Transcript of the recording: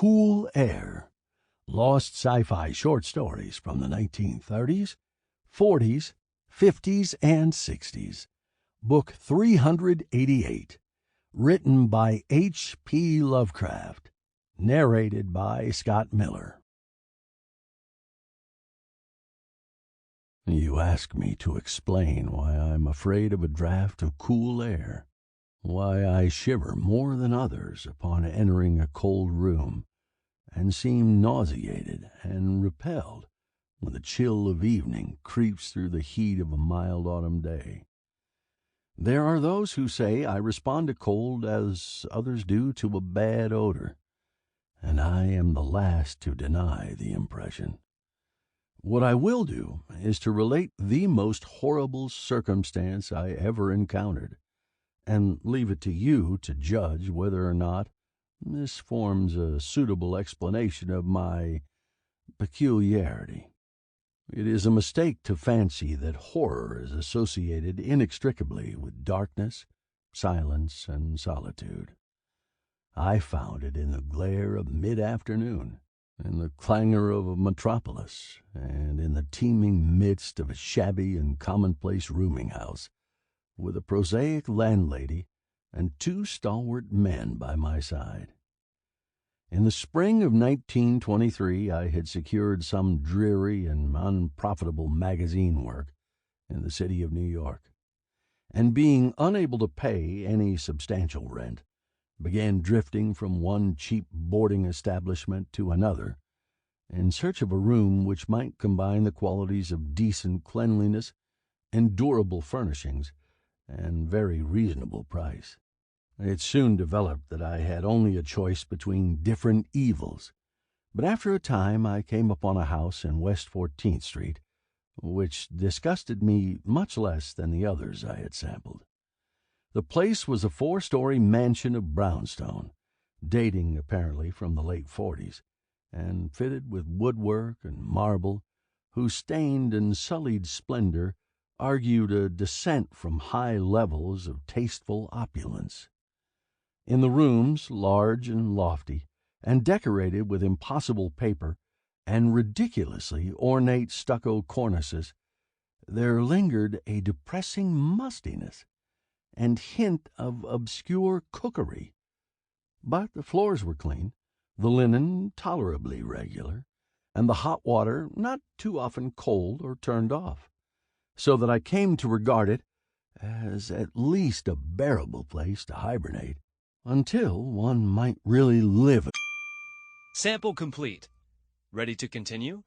Cool Air, lost sci-fi short stories from the 1930s, 40s, 50s, and 60s. Book 388, written by H.P. Lovecraft, narrated by Scott Miller. You ask me to explain why I'm afraid of a draft of cool air, why I shiver more than others upon entering a cold room, and seem nauseated and repelled when the chill of evening creeps through the heat of a mild autumn day. There are those who say I respond to cold as others do to a bad odor, and I am the last to deny the impression. What I will do is to relate the most horrible circumstance I ever encountered, and leave it to you to judge whether or not this forms a suitable explanation of my peculiarity. It is a mistake to fancy that horror is associated inextricably with darkness, silence, and solitude. I found it in the glare of mid-afternoon, in the clangor of a metropolis, and in the teeming midst of a shabby and commonplace rooming house, with a prosaic landlady and two stalwart men by my side. In the spring of 1923 I had secured some dreary and unprofitable magazine work in the city of New York, and being unable to pay any substantial rent, began drifting from one cheap boarding establishment to another in search of a room which might combine the qualities of decent cleanliness, endurable furnishings, and very reasonable price. It soon developed that I had only a choice between different evils, but after a time I came upon a house in West 14th Street which disgusted me much less than the others I had sampled. The place was a 4-story mansion of brownstone, dating apparently from the late 40s, and fitted with woodwork and marble, whose stained and sullied splendor argued a descent from high levels of tasteful opulence. In the rooms, large and lofty, and decorated with impossible paper and ridiculously ornate stucco cornices, there lingered a depressing mustiness and hint of obscure cookery. But the floors were clean, the linen tolerably regular, and the hot water not too often cold or turned off, so that I came to regard it as at least a bearable place to hibernate, until one might really live. Sample complete. Ready to continue?